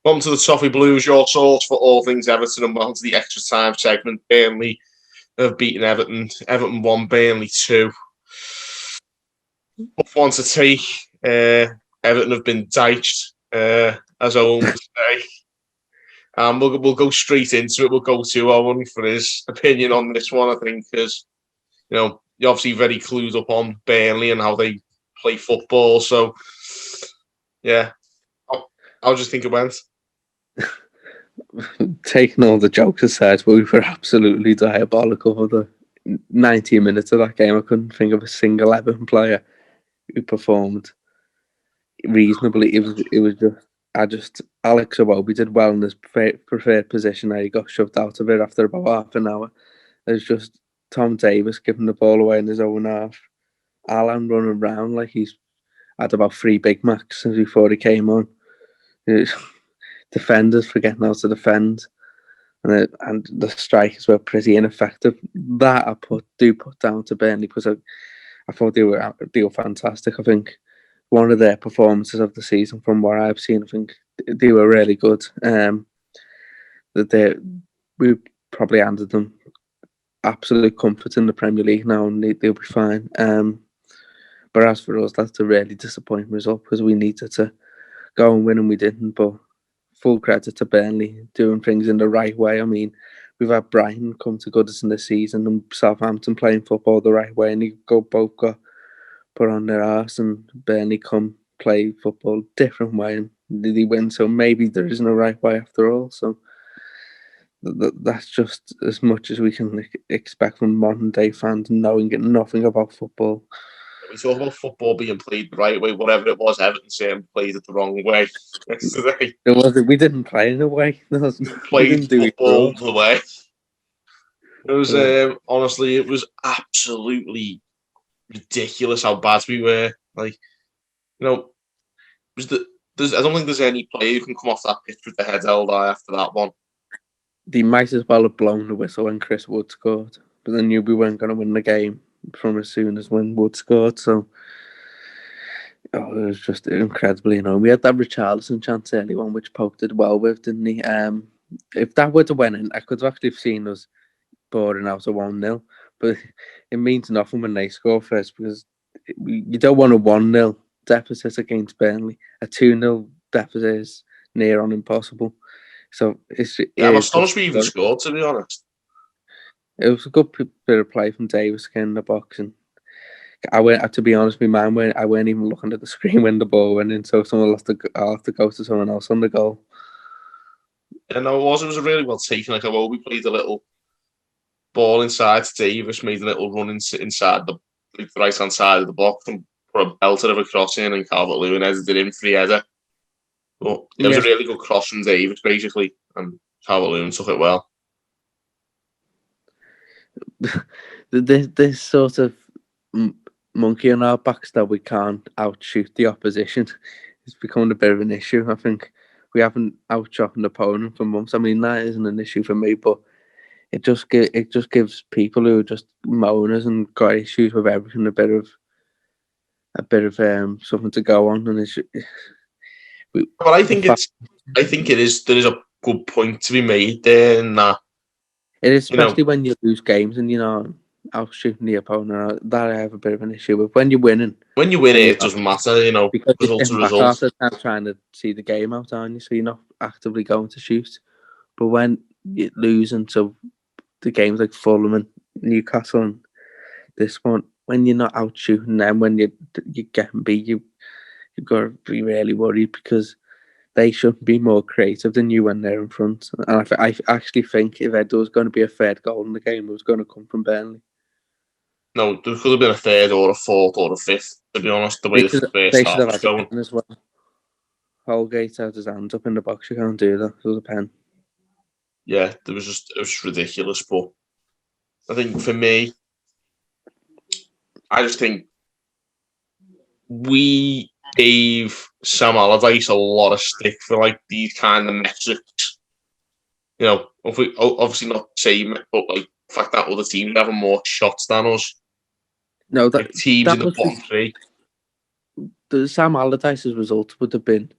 On to the Toffee Blues, your source for all things Everton, and on to the extra time segment. Burnley have beaten Everton. Everton 1, Burnley 2. Tough one to take. Everton have been diced, as Owen would say. We'll go straight into it. We'll go to Owen for his opinion on this one, I think, because you're obviously very clued up on Burnley and how they play football. So, yeah, I'll just think it went. Taking all the jokes aside, we were absolutely diabolical for the 90 minutes of that game. I couldn't think of a single Everton player who performed reasonably. It was just Alex Iwobi did well in his preferred position. He got shoved out of it after about half an hour. There's just Tom Davis giving the ball away in his own half. Alan running around like he's had about 3 Big Macs since before he came on. Defenders forgetting how to defend, and the strikers were pretty ineffective. That I put down to Burnley because I thought they were fantastic. I think one of their performances of the season, from what I've seen, I think they were really good. We probably handed them absolute comfort in the Premier League now, and they'll be fine. But as for us, that's a really disappointing result because we needed to go and win, and we didn't. But full credit to Burnley doing things in the right way. I mean, we've had Brighton come to Goodison this season and Southampton playing football the right way, and both got put on their arse, and Burnley come play football different way, and they win. So maybe there isn't a right way after all. So that's just as much as we can expect from modern day fans, knowing nothing about football. We talk about football being played the right way, whatever it was. Everton saying played it the wrong way yesterday. We didn't play in a way. We didn't do football the way. It was honestly, it was absolutely ridiculous how bad we were. Like, I don't think there's any player who can come off that pitch with their head held high after that one. They might as well have blown the whistle when Chris Wood scored, but they knew we weren't going to win the game from as soon as when Wood scored. So it was just incredibly annoying. We had that Richarlison chance early on, which Pope did well with, didn't he? If that would have went in, I could have actually seen us boring out a 1-0, but it means nothing when they score first, because you don't want a 1-0 deficit against Burnley. A 2-0 deficit is near on impossible. So I'm astonished we even scored, to be honest. It was a good bit of play from Davis in the box, and to be honest, I weren't even looking at the screen when the ball went in, so I'll have to go to someone else on the goal. And it was a really well taken. Like, we played a little ball inside to Davis, made a little run inside the right hand side of the box, and put a belter of a cross in, and Calvert-Lewin headed it in for the header. But it was a really good cross from Davis, basically, and Calvert-Lewin took it well. This sort of monkey on our backs that we can't outshoot the opposition is becoming a bit of an issue. I think we haven't outshot an opponent for months. I mean, that isn't an issue for me, but it just gives people who are just moaners and got issues with everything a bit of something to go on. And but I think there is a good point to be made there in that. It is, especially when you lose games and outshooting the opponent. That I have a bit of an issue with. When you're winning, it doesn't matter, because results you're back half the time trying to see the game out, aren't you? So you're not actively going to shoot. But when you're losing to the games like Fulham and Newcastle and this one, when you're not out shooting them, when you're getting beat, you've got to be really worried, because they should be more creative than you when they're in front. And I actually think if there was going to be a third goal in the game, it was going to come from Burnley. No, there could have been a third or a fourth or a fifth, to be honest, the way the first half was going. As well. Holgate had his hands up in the box. You can't do that. It was a pen. Yeah, it was just ridiculous. But I think for me, I just think we gave Sam Allardyce a lot of stick for like these kind of metrics. Obviously not the same, but like the fact that other teams having more shots than us. No, that like teams that in the bottom three. The Sam Allardyce's result would have been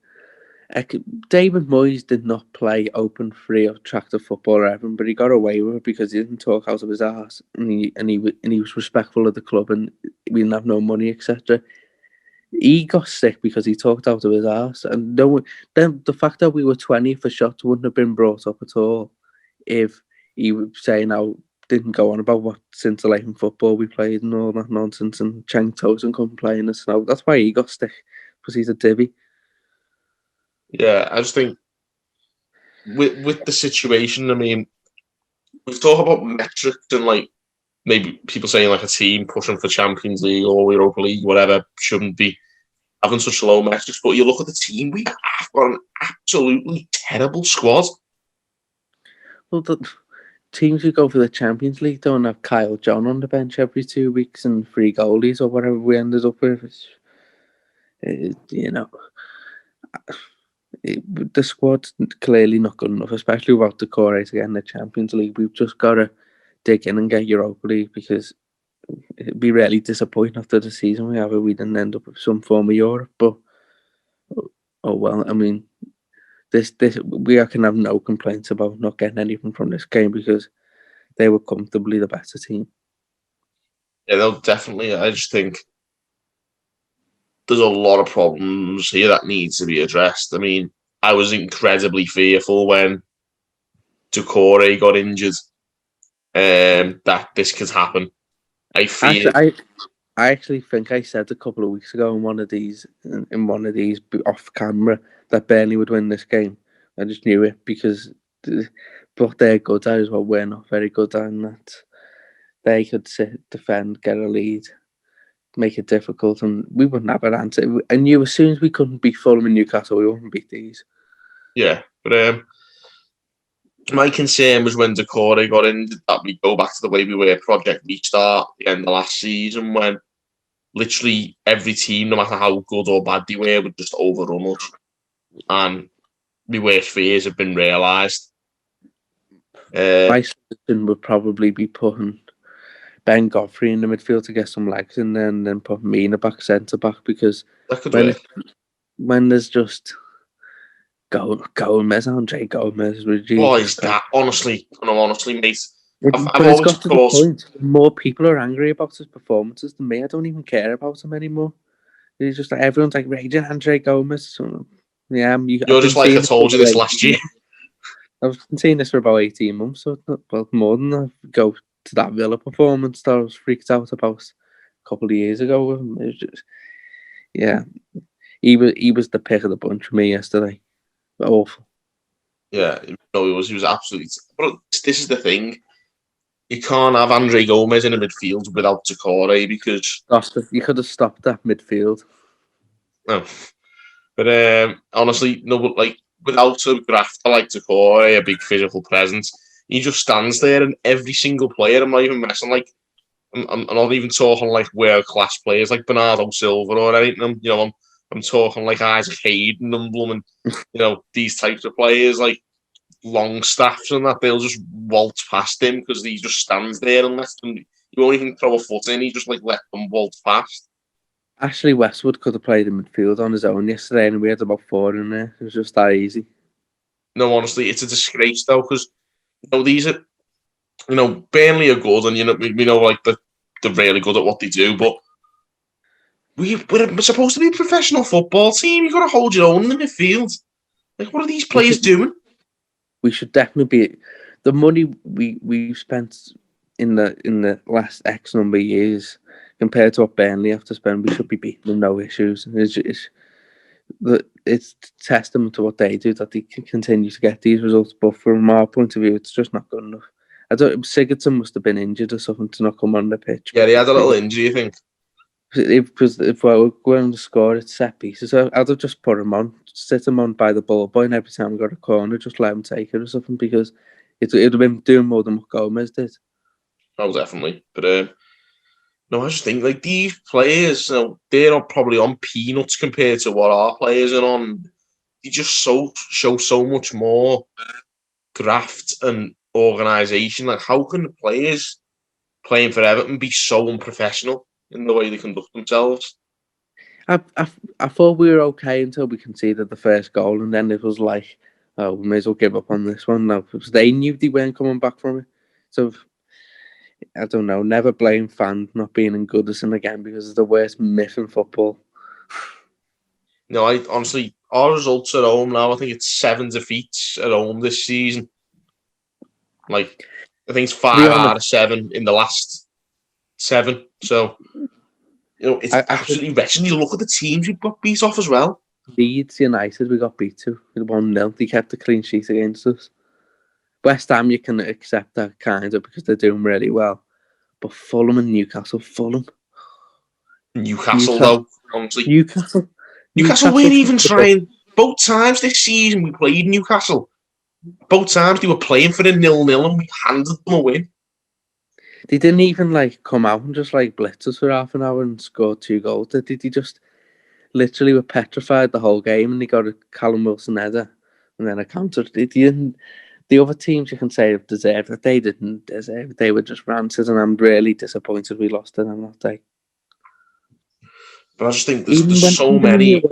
David Moyes did not play open, free, or attractive football or anything, but he got away with it because he didn't talk out of his arse, and he was respectful of the club, and we didn't have no money, etc. He got sick because he talked out of his arse, and then the fact that we were 20 for shots wouldn't have been brought up at all if he was saying didn't go on about what scintillating football we played and all that nonsense, and Chang Tosin couldn't play in the snow. That's why he got stick, because he's a divvy. Yeah, I just think with the situation, I mean, we've talked about metrics and like maybe people saying like a team pushing for Champions League or Europa League, whatever, shouldn't be having such low metrics. But you look at the team, we have got an absolutely terrible squad. Well, the teams who go for the Champions League don't have Kyle John on the bench every 2 weeks and 3 goalies or whatever we ended up with. The squad's clearly not good enough, especially without Doucouré to get in the Champions League. We've just got to dig in and get Europa League, because it'd be really disappointing after the season we have if we didn't end up with some form of Europe. But oh well, I mean, this we can have no complaints about not getting anything from this game, because they were comfortably the better team. Yeah, they'll definitely. I just think there's a lot of problems here that needs to be addressed. I mean, I was incredibly fearful when Doucouré got injured, that this could happen. I actually think I said a couple of weeks ago in one of these off camera that Burnley would win this game. I just knew it, because what they're good at is what we're not very good at, and that they could sit, defend, get a lead, make it difficult, and we wouldn't have an answer. I knew as soon as we couldn't beat Fulham and Newcastle, we wouldn't beat these. Yeah, but my concern was when Doucouré got in, that we go back to the way we were Project Restart at the end of last season, when literally every team, no matter how good or bad they were, would just overrun us. And my worst fears have been realised. My solution would probably be putting Ben Godfrey in the midfield to get some legs in there, and then put Mina back centre back, because when there's just Gomez, Andre Gomez, what is that? Honestly, mate. I've always got to the point. More people are angry about his performances than me. I don't even care about him anymore. He's just like, everyone's like raging Andre Gomez. So, yeah, you're just like, I told you this last year. I've been saying this for about 18 months, so well, more than that. Go to that Villa performance that I was freaked out about a couple of years ago. It was just, yeah, he was the pick of the bunch for me yesterday. Awful. Yeah, no, he was absolutely. But this is the thing. You can't have Andre Gomez in the midfield without Doucouré, because you could have stopped that midfield. No, but honestly, no. But like, without a grafter like Doucouré, a big physical presence, he just stands there, and every single player, I'm not even messing. Like, I'm not even talking like world class players like Bernardo Silva or anything. You know, I'm talking like Isaac Hayden and Blum, these types of players, like Longstaffs and that. They'll just waltz past him because he just stands there and lets them. You won't even throw a foot in. He just like let them waltz past. Ashley Westwood could have played in midfield on his own yesterday, and we had about 4 in there. It was just that easy. No, honestly, it's a disgrace though, because these are, Burnley are good, and we know like they're really good at what they do, but we're supposed to be a professional football team. You've got to hold your own in the midfield. Like, what are these players doing? We should definitely be. The money we've spent in the last X number of years compared to what Burnley have to spend, we should be beating them no issues. It's testament to what they do that they can continue to get these results. But from our point of view, it's just not good enough. Sigurdsson must have been injured or something to not come on the pitch. Yeah, he had a little injury, I think. If we were going to score at set pieces, I'd have just put him on, sit him on by the ball boy, and every time we got a corner, just let him take it or something, because it would have been doing more than what Gomez did. Oh, definitely. But no, I just think like these players, they're not probably on peanuts compared to what our players are on. They just show so much more graft and organisation. Like, how can the players playing for Everton be so unprofessional in the way they conduct themselves? I thought we were okay until we conceded the first goal, and then it was like, oh, we may as well give up on this one now because they knew they weren't coming back from it. So I don't know. Never blame fans not being in Goodison again because it's the worst myth in football. No, I honestly, our results at home now, I think it's 7 defeats at home this season. Like, I think it's 5 out of 7 in the last 7. So, it's absolutely wretched. You look at the teams we've got beat off as well. Leeds United, we got beat to 1-0. They kept a clean sheet against us. West Ham, you can accept that kind of because they're doing really well. But Fulham and Newcastle, Newcastle, though, honestly. Newcastle weren't even trying. Both times this season we played Newcastle. Both times they were playing for a 0-0 and we handed them a win. They didn't even come out and just blitz us for half an hour and score 2 goals. They just literally were petrified the whole game, and they got a Callum Wilson header and then a counter. The other teams you can say have deserved it. They didn't deserve it. They were just rancid, and I'm really disappointed we lost to them that day. But I just think there's so many.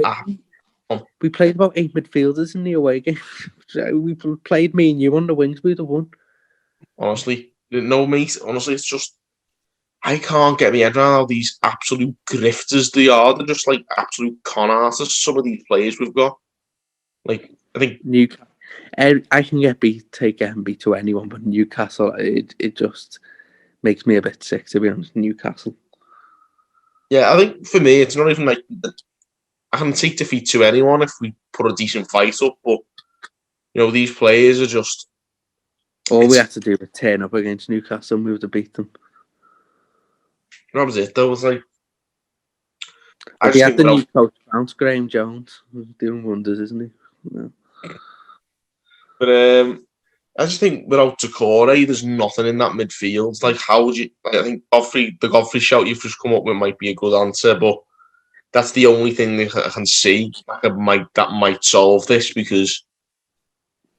We played about 8 midfielders in the away game. We played me and you on the wings. We'd have won. Honestly, no, mate. Honestly, it's just I can't get my head around how these absolute grifters they are. They're just like absolute con artists. Some of these players we've got. I think Newcastle. I can get beat to anyone, but Newcastle, it just makes me a bit sick, to be honest. Newcastle. Yeah, I think for me, it's not even I can take defeat to anyone if we put a decent fight up, but these players are just. All we had to do was turn up against Newcastle and we would have beat them. That was it, though. It was like. He had the new coach bounce, Graham Jones. He's doing wonders, isn't he? Yeah. But I just think without Doucouré, there's nothing in that midfield. How would you? I think the Godfrey shout you've just come up with might be a good answer, but that's the only thing that I can see that might solve this, because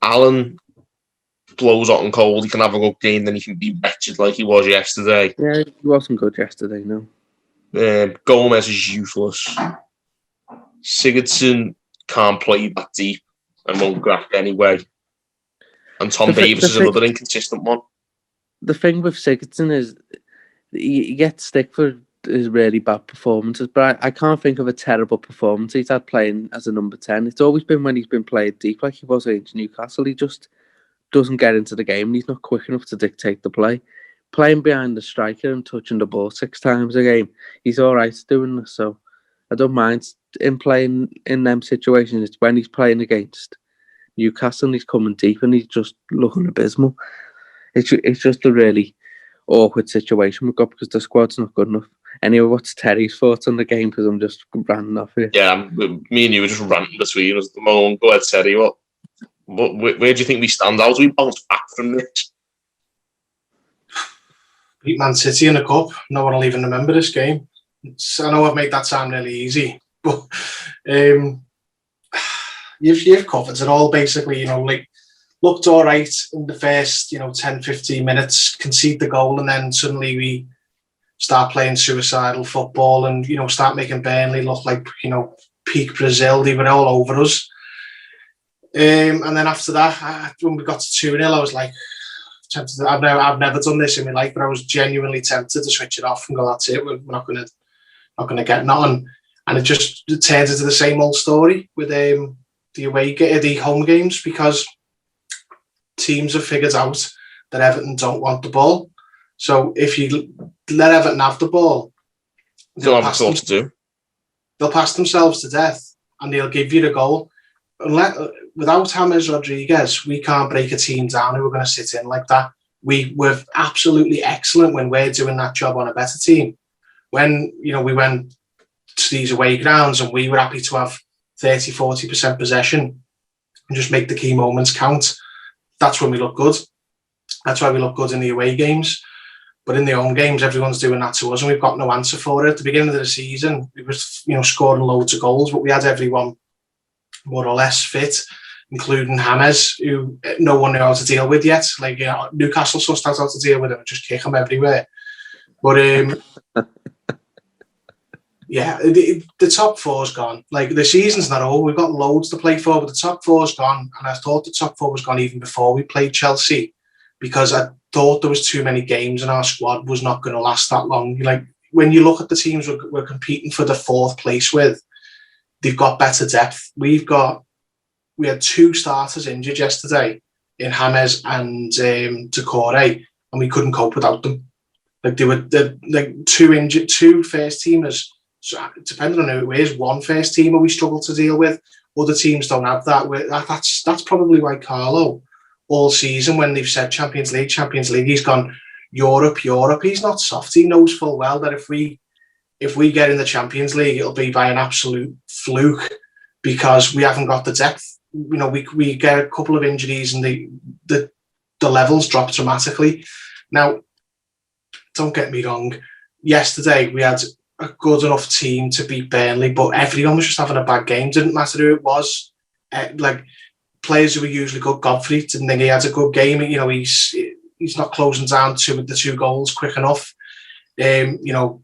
Alan blows hot and cold. He can have a good game, then he can be wretched like he was yesterday. Yeah, he wasn't good yesterday, no. Gomez is useless. Sigurdsson can't play that deep and won't graft anyway. And Tom Davis is another inconsistent one. The thing with Sigurdsson is he gets stick for his really bad performances, but I can't think of a terrible performance he's had playing as a number 10. It's always been when he's been played deep, like he was against Newcastle. He just doesn't get into the game, and he's not quick enough to dictate the play. Playing behind the striker and touching the ball 6 times a game, he's all right doing this, so I don't mind him playing in them situations. It's when he's playing against Newcastle and he's coming deep and he's just looking abysmal. It's just a really awkward situation we've got because the squad's not good enough. Anyway, what's Terry's thoughts on the game? Because I'm just ranting off here. Yeah, me and you were just ranting between us at the moment. Go ahead, Terry. Where do you think we stand? How do we bounce back from this? Beat Man City in the cup. No one will even remember this game. I know I've made that sound really easy, but you've covered it all basically. Looked all right in the first 10-15 minutes, concede the goal, and then suddenly we start playing suicidal football and start making Burnley look like peak Brazil. They were all over us. And then after that, when we got to 2-0, I was like, tempted. I've never done this in my life, but I was genuinely tempted to switch it off and go, that's it. We're not gonna get nothing. And it turns into the same old story with the home games, because teams have figured out that Everton don't want the ball. So if you let Everton have the ball, they'll pass themselves to death and they'll give you the goal. Without James Rodriguez, we can't break a team down who are going to sit in like that. We're absolutely excellent when we're doing that job on a better team. When we went to these away grounds and we were happy to have 30-40% possession and just make the key moments count, that's when we look good. That's why we look good in the away games. But in the home games, everyone's doing that to us and we've got no answer for it. At the beginning of the season, we were scoring loads of goals, but we had everyone more or less fit, including James, who no one knew how to deal with yet. Newcastle sussed out how to deal with him and just kick him everywhere. But Yeah, the top four's gone. Like, the season's not over. We've got loads to play for, but the top four's gone. And I thought the top four was gone even before we played Chelsea, because I thought there was too many games and our squad was not going to last that long. Like, when you look at the teams we're competing for the fourth place with, they've got better depth. We had 2 starters injured yesterday in James and Doucouré, and we couldn't cope without them. Like, they were like 2 first teamers. So, depending on who it is, 1 first teamer we struggle to deal with. Other teams don't have that. That's probably why Carlo, all season, when they've said Champions League, he's gone Europe. He's not soft. He knows full well that if we get in the Champions League, it'll be by an absolute fluke, because we haven't got the depth. You know, we get a couple of injuries and the levels drop dramatically. Now, don't get me wrong. Yesterday we had a good enough team to beat Burnley, but everyone was just having a bad game. Didn't matter who it was. Like, players who were usually good, Godfrey, didn't think he had a good game. You know, he's not closing down the 2 goals quick enough. You know,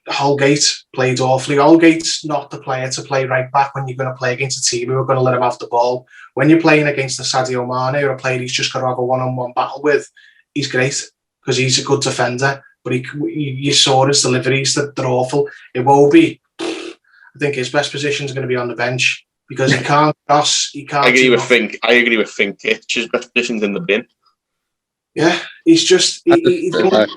Holgate played awfully. Holgate's not the player to play right back when you're going to play against a team who are going to let him have the ball. When you're playing against a Sadio Mane or a player he's just got to have a one-on-one battle with, he's great because he's a good defender. But you saw his deliveries, they're awful. Iwobi, I think his best position is going to be on the bench, because he can't cross. He can't. I agree with Fink. His best position's in the bin. Yeah, he's just. I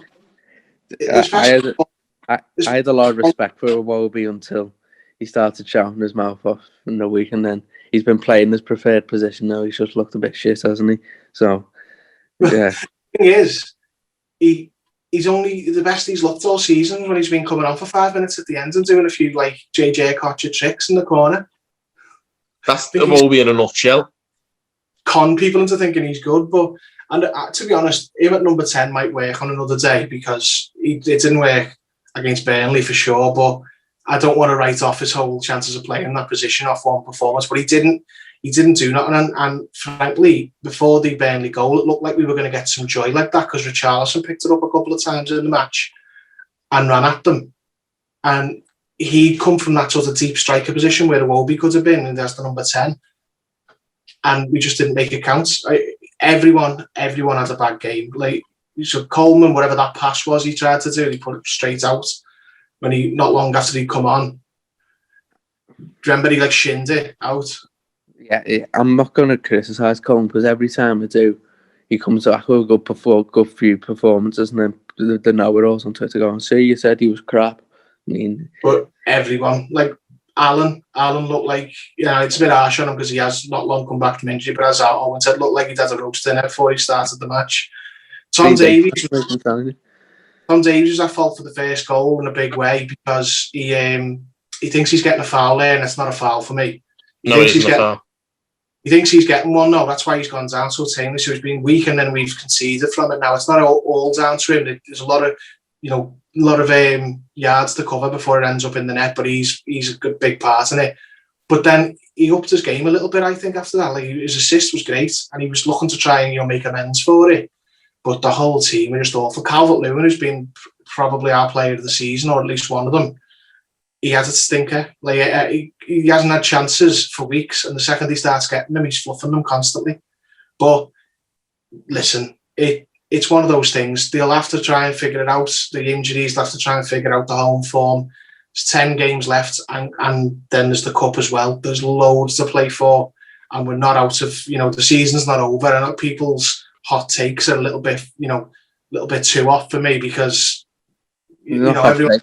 had a lot of respect for Iwobi until he started shouting his mouth off in the week, and then he's been playing his preferred position now. He's just looked a bit shit, hasn't he? So, yeah. The thing is, he's only the best he's looked all season when he's been coming on for 5 minutes at the end and doing a few like JJ Okocha tricks in the corner. That's Iwobi in a nutshell. Con people into thinking he's good, but to be honest, him at number 10 might work on another day, because it didn't work against Burnley for sure. But I don't want to write off his whole chances of playing in that position off one performance. But he didn't do nothing. And frankly, before the Burnley goal, it looked like we were going to get some joy like that, because Richarlison picked it up a couple of times in the match and ran at them. And he'd come from that sort of deep striker position where Iwobi could have been, and there's the number 10. And we just didn't make it count. Everyone had a bad game. Like, so Coleman, whatever that pass was he tried to do, he put it straight out when not long after he'd come on. Do you remember he shinned it out? Yeah, I'm not going to criticise Coleman, because every time I do, he comes back with a good few performances, and then the know-it-alls on Twitter going, "See, you said he was crap." I mean, but everyone, like Alan looked like, it's a bit harsh on him because he has not long come back from injury, but as Owen said, looked like he'd had a roast in it before he started the match. Tom Davies was at fault for the first goal in a big way, because he thinks he's getting a foul there, and it's not a foul for me. He thinks he's getting one. No, that's why he's gone down so tamely. So he's been weak, and then we've conceded from it. Now it's not all down to him. There's a lot of yards to cover before it ends up in the net, but he's a good big part in it. But then he upped his game a little bit, I think, after that. Like, his assist was great, and he was looking to try and make amends for it. But the whole team were just awful. Calvert-Lewin, who's been probably our player of the season, or at least one of them, he has a stinker. Like, he hasn't had chances for weeks, and the second he starts getting them, he's fluffing them constantly. But listen, it's one of those things. They'll have to try and figure it out. The injuries, they'll have to try and figure out the home form. There's 10 games left, and then there's the cup as well. There's loads to play for, and we're not out of, the season's not over. I know people's hot takes are a little bit too off for me, because everyone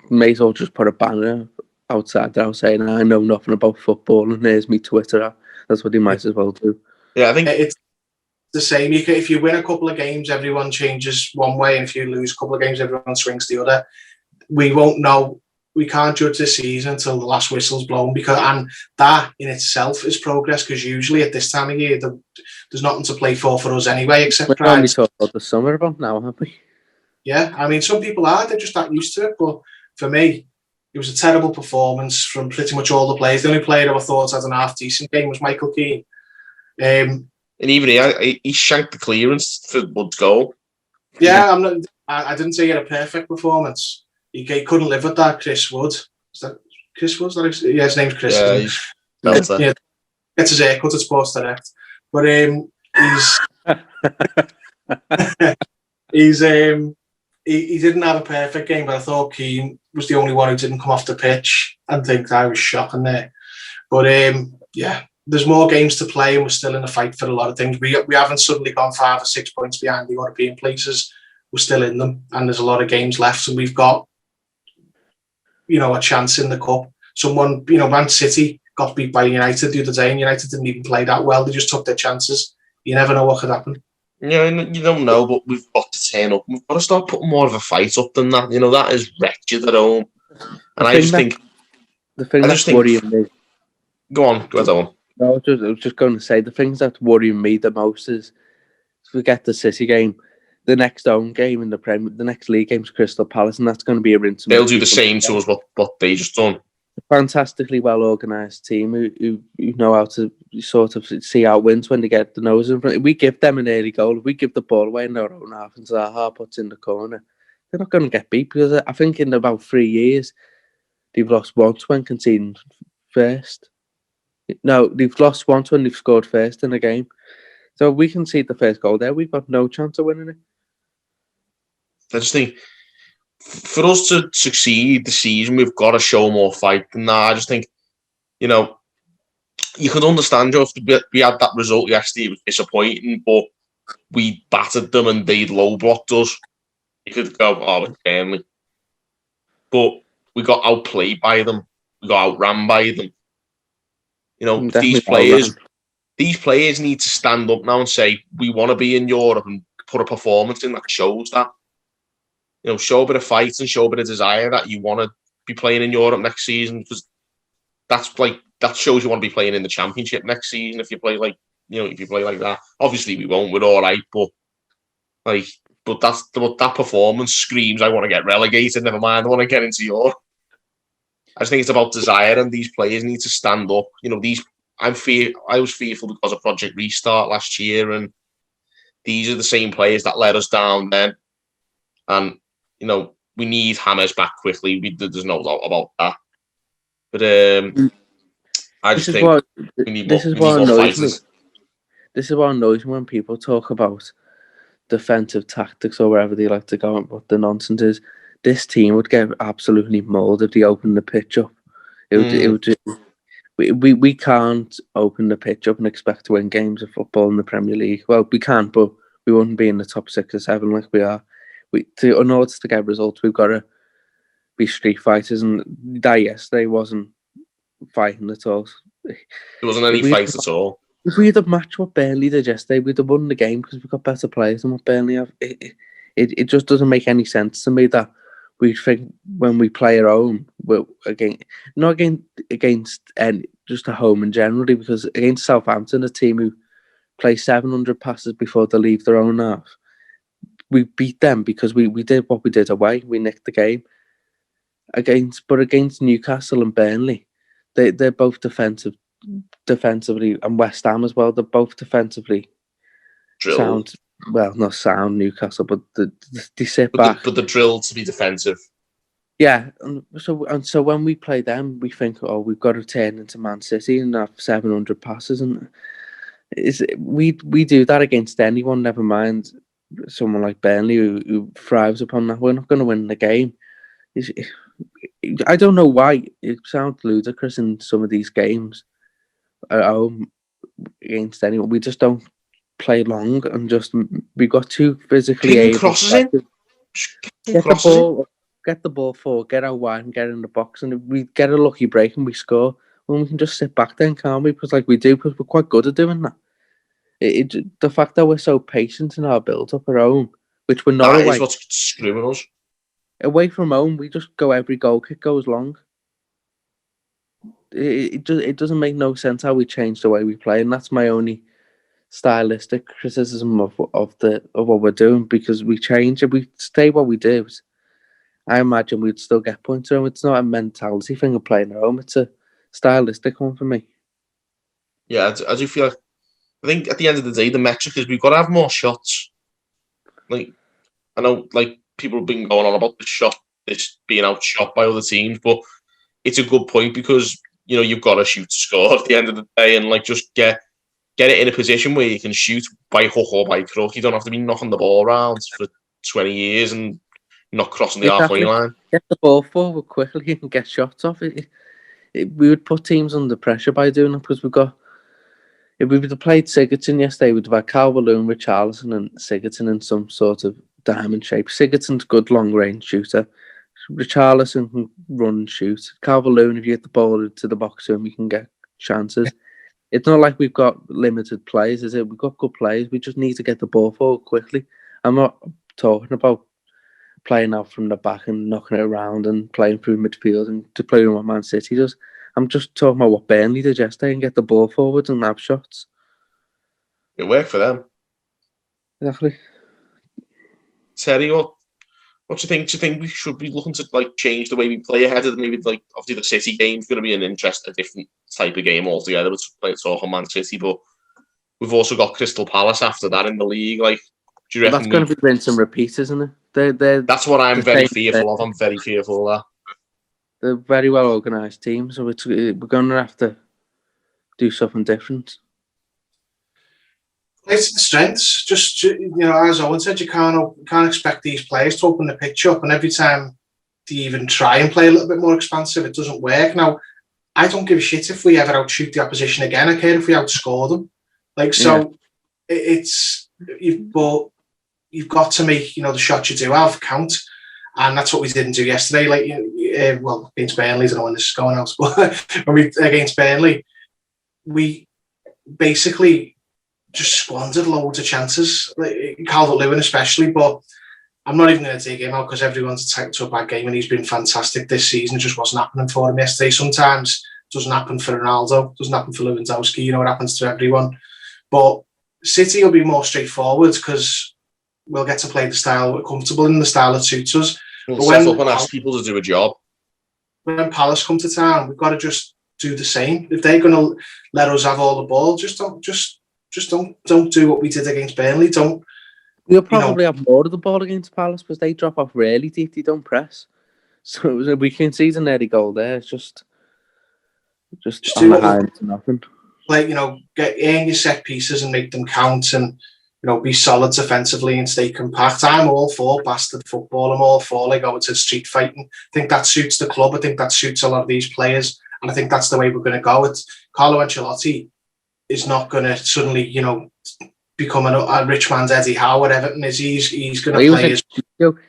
may as well just put a banner outside there saying, "I know nothing about football, and here's me Twitter." That's what he might as well do. Yeah, I think it's the same. If you win a couple of games, everyone changes one way, and if you lose a couple of games, everyone swings the other. We won't know. We can't judge this season until the last whistle's blown, and that in itself is progress, because usually at this time of year there's nothing to play for us anyway, except we're only talking about the summer about now, haven't we? Yeah, I mean, some people they're just that used to it, but for me, it was a terrible performance from pretty much all the players. The only player I thought had an half-decent game was Michael Keane. And even he shanked the clearance for Wood's goal. Yeah, I didn't say he had a perfect performance. He couldn't live with that, Chris Wood. Is that Chris? Was that? Yeah, his name's Chris. Yeah, isn't it? he's belter. Yeah, gets his haircut at Sports Direct. But he didn't have a perfect game, but I thought Keane was the only one who didn't come off the pitch, and think I was shocking there. But yeah, there's more games to play, and we're still in the fight for a lot of things. We haven't suddenly gone 5 or 6 points behind the European places. We're still in them, and there's a lot of games left, and we've got, a chance in the cup. Someone, Man City got beat by United the other day, and United didn't even play that well. They just took their chances. You never know what could happen. Yeah, you don't know, but we've got to turn up. We've got to start putting more of a fight up than that. That is wretched at home. And I just think... The thing that's worrying me... Go on. No, I was just going to say, the things that's worrying me the most is, if we get the City game, the next home game in the next league game's Crystal Palace, and that's going to be a rinse. They'll do the same to us what they just done. A fantastically well organised team who know how to sort of see out wins when they get the nose in front. We give them an early goal. If we give the ball away in their own half and Zaha puts in the corner, they're not going to get beat, because I think in about 3 years they've lost once when conceding first. No, they've lost once when they've scored first in a game. So if we concede the first goal there, we've got no chance of winning it. I just think, for us to succeed this season, we've got to show more fight than that. I just think, you could understand, Joe, if we had that result yesterday, it was disappointing, but we battered them and they'd low blocked us. You could go, it's Burnley. But we got outplayed by them. We got outran by them. These players need to stand up now and say, we want to be in Europe, and put a performance in that shows that. Show a bit of fight and show a bit of desire that you want to be playing in Europe next season, because that shows you want to be playing in the Championship next season. If you play like that, obviously we won't. We're all right, but that performance screams, I want to get relegated. Never mind, I want to get into Europe. I just think it's about desire, and these players need to stand up. I was fearful because of Project Restart last year, and these are the same players that let us down then. And we need James back quickly. There's no doubt about that. But I just think we need more fighters. This is what annoys me when people talk about defensive tactics or wherever they like to go, and what the nonsense is. This team would get absolutely mauled if they opened the pitch up. We can't open the pitch up and expect to win games of football in the Premier League. Well, we can, but we wouldn't be in the top 6 or 7 like we are. In order to get results, we've got to be street fighters, and that yesterday wasn't fighting at all. There wasn't any fight at all. If we had a match what Burnley did yesterday, we'd have won the game, because we've got better players than what Burnley have. It just doesn't make any sense to me that we think when we play at home, not against just at home in generally, because against Southampton, a team who play 700 passes before they leave their own half, we beat them because we did what we did away. We nicked the game. But against Newcastle and Burnley, they're both defensively, and West Ham as well. They're both defensively sound. Well, not sound Newcastle, but they sit back. But they're drilled to be defensive. Yeah, and so when we play them, we think, we've got to turn into Man City and have 700 passes, and we do that against anyone. Never mind someone like Burnley who thrives upon that. We're not going to win the game. I don't know why it sounds ludicrous in some of these games at home against anyone. We just don't play long, and we got too physically able. Crosses in. Get the ball forward, get out wide, and get in the box, and if we get a lucky break and we score, well, we can just sit back then, can't we? Because we're quite good at doing that. The fact that we're so patient in our build-up at home, which we're not away. That is what's screwing us. Away from home, we just go, every goal kick goes long. It doesn't make no sense how we change the way we play, and that's my only stylistic criticism of what we're doing, because we change. If we stay what we do, I imagine we'd still get points home. It's not a mentality thing of playing at home, it's a stylistic one for me. Yeah, I do feel like, I think at the end of the day, the metric is we've got to have more shots. I know, people have been going on about this being outshot by other teams, but it's a good point because you've got to shoot to score at the end of the day, and like just get it in a position where you can shoot by hook or by crook. You don't have to be knocking the ball around for 20 years and not crossing the halfway line. Get the ball forward quickly and get shots off it. We would put teams under pressure by doing it because if we would have played Sigurdsson yesterday, we'd have had Calvert-Lewin, Richarlison and Sigurdsson in some sort of diamond shape. Sigurdsson's a good long-range shooter. Richarlison can run and shoot. Calvert-Lewin, if you get the ball to the box to him, we can get chances. It's not like we've got limited players, is it? We've got good players. We just need to get the ball forward quickly. I'm not talking about playing out from the back and knocking it around and playing through midfield and to play what Man City does. I'm just talking about what Burnley did yesterday and get the ball forward and have shots. It worked for them. Exactly. Terry, what do you think? Do you think we should be looking to like change the way we play ahead of maybe like obviously the City game's going to be a different type of game altogether. Let's talk on Man City, but we've also got Crystal Palace after that in the league. Like, do you reckon that's going to be rinse and repeat, isn't it? That's what I'm very fearful of. I'm very fearful of that. They're a very well organised team, so we're going to have to do something different. It's the strengths. Just as Owen said, you can't expect these players to open the pitch up, and every time they even try and play a little bit more expansive, it doesn't work. Now, I don't give a shit if we ever outshoot the opposition again. I care if we outscore them. But you've got to make the shots you do have count. And that's what we didn't do yesterday. Against Burnley, I don't know when this is going out, but against Burnley, we basically just squandered loads of chances. Calvert-Lewin especially, but I'm not even going to take him out because everyone's attacked to a bad game and he's been fantastic this season. It just wasn't happening for him yesterday. Sometimes it doesn't happen for Ronaldo, it doesn't happen for Lewandowski. It happens to everyone. But City will be more straightforward because we'll get to play the style we're comfortable in, the style that suits us. We'll set up and ask people to do a job. When Palace come to town, we've got to just do the same. If they're going to let us have all the ball, just don't do what we did against Burnley. We'll probably have more of the ball against Palace because they drop off really deep. They don't press. So we can see the nearly goal there. It's just on the high to nothing. Earn your set pieces and make them count and be solid defensively and stay compact. I'm all for bastard football. I'm all for going to street fighting. I think that suits the club. I think that suits a lot of these players. And I think that's the way we're going to go. It's Carlo Ancelotti is not going to suddenly, become a rich man's Eddie Howe, whatever it is. He's going to play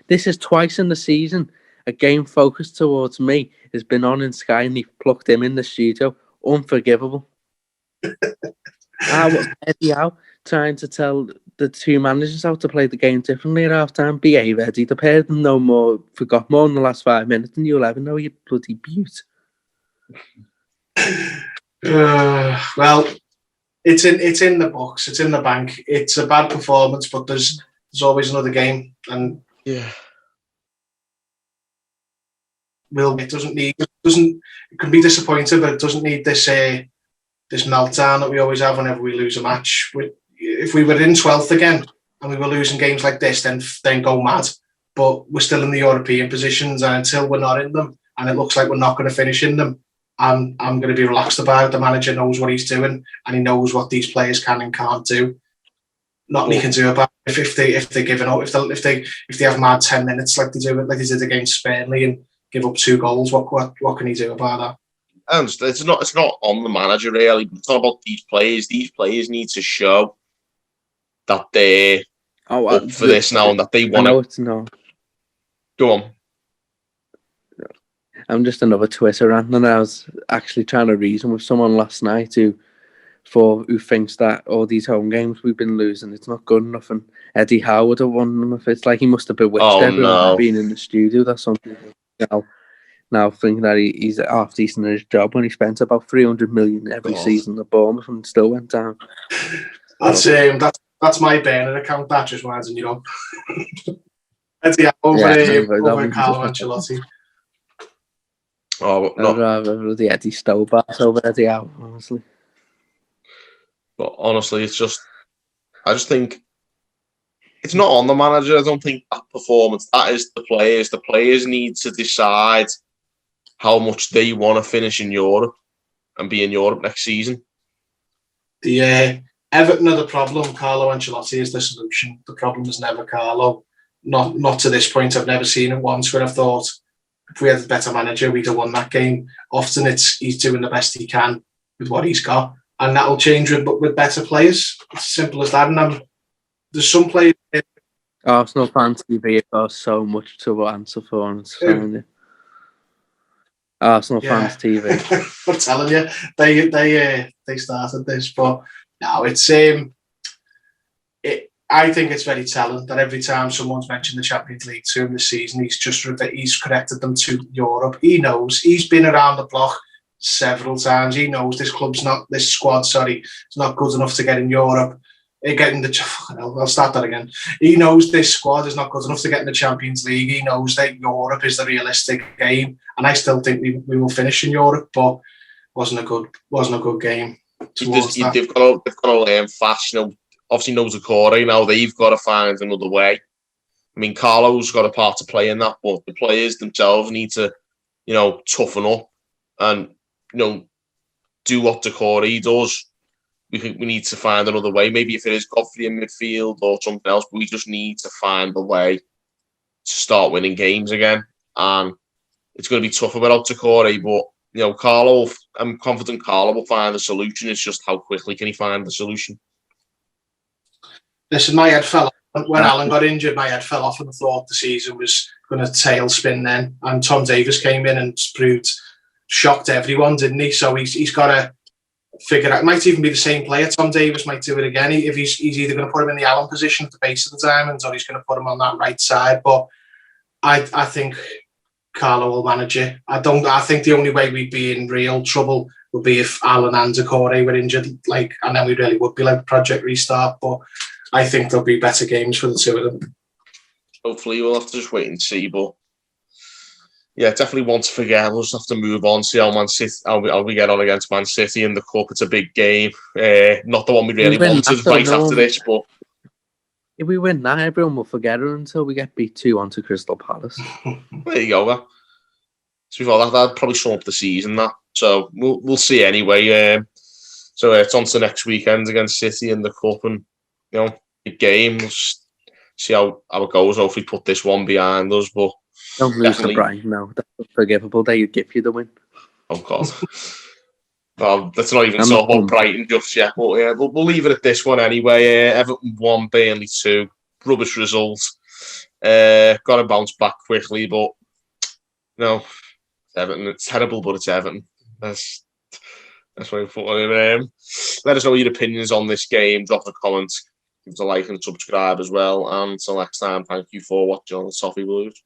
This is twice in the season. A game focused towards me has been on in Sky and they've plucked him in the studio. Unforgivable. Eddie Howe trying to tell the two managers how to play the game differently at half-time. Behave, Eddie. The pair of them forgot more in the last 5 minutes than you'll ever know, you bloody beaut. Well, it's in the books. It's in the bank. It's a bad performance, but there's always another game, and yeah, it can be disappointing, but it doesn't need this meltdown that we always have whenever we lose a match. If we were in 12th again and we were losing games like this, then go mad. But we're still in the European positions, and until we're not in them, and it looks like we're not going to finish in them, I'm going to be relaxed about it. The manager knows what he's doing, and he knows what these players can and can't do. Nothing he can do about it. If they're giving up, if they have mad 10 minutes like they did against Burnley and give up 2 goals, what can he do about that? And it's not on the manager really. It's not about these players. These players need to show that they're up for this now and that they want to. No, it's not. Go on. I'm just another Twitter rant, and I was actually trying to reason with someone last night who thinks that all these home games we've been losing, it's not good enough, and Eddie Howe would have won them. If it's like he must have bewitched everyone being in the studio. That's something now thinking that he's half decent at his job when he spent about 300 million every season at Bournemouth and still went down. That's my burner account. That just winding you up. Eddie Howe over Carlo Ancelotti. Oh, I'd rather the Eddie Stobart over Eddie Howe, honestly. But honestly, I just think it's not on the manager. I don't think that performance, that is the players. The players need to decide how much they want to finish in Europe and be in Europe next season. The Everton are the problem. Carlo Ancelotti is the solution. The problem is never Carlo. Not to this point. I've never seen it once where I've thought if we had a better manager, we'd have won that game. Often he's doing the best he can with what he's got, and that'll change with better players. It's as simple as that. And there's some players. Arsenal fan TV have got so much to answer for. Arsenal fans TV. I'm telling you, they started this, but no, it's I think it's very telling that every time someone's mentioned the Champions League to him this season, he's corrected them to Europe. He knows. He's been around the block several times. He knows this squad, is not good enough to get in Europe. I'll start that again. He knows this squad is not good enough to get in the Champions League. He knows that Europe is the realistic game, and I still think we will finish in Europe, but wasn't a good game. They've got to learn fast. Obviously, Notakore, now they've got to find another way. I mean, Carlo's got a part to play in that, but the players themselves need to, toughen up and, do what Decore does. We think we need to find another way. Maybe if it is Godfrey in midfield or something else, but we just need to find a way to start winning games again. And it's going to be tougher without Decore, but, Carlo, I'm confident Carlo will find the solution. It's just how quickly can he find the solution? Listen, my head fell off. When Alan got injured, my head fell off and I thought the season was going to tailspin then. And Tom Davies came in and shocked everyone, didn't he? So he's got to figure out. It might even be the same player. Tom Davies might do it again. If he's either going to put him in the Allen position at the base of the diamonds or he's going to put him on that right side. But I think Carlo will manage it. I think the only way we'd be in real trouble would be if Alan and Decore were injured, and then we really would be like Project Restart. But I think there'll be better games for the two of them. Hopefully, we'll have to just wait and see. But yeah, definitely won't forget. We'll just have to move on, see how Man City, how we get on against Man City in the cup. It's a big game. Not the one we really wanted right after this, but if we win that, everyone will forget it until we get beat 2-1 to Crystal Palace. There you go. So that'd probably sum up the season. So we'll see anyway. So it's on to next weekend against City in the cup, and big game. We'll see how it goes. Hopefully, put this one behind us. But don't lose to Brighton. No, that's unforgivable. They give you the win. Oh God. Well, let's not even talk about Brighton just yet. But yeah, we'll leave it at this one anyway. Everton 1, Burnley 2. Rubbish result. Got to bounce back quickly, but Everton. It's terrible, but it's Everton. That's why we put it. Let us know your opinions on this game. Drop a comment. Give us a like and subscribe as well. And until next time, thank you for watching on the Toffee Blues.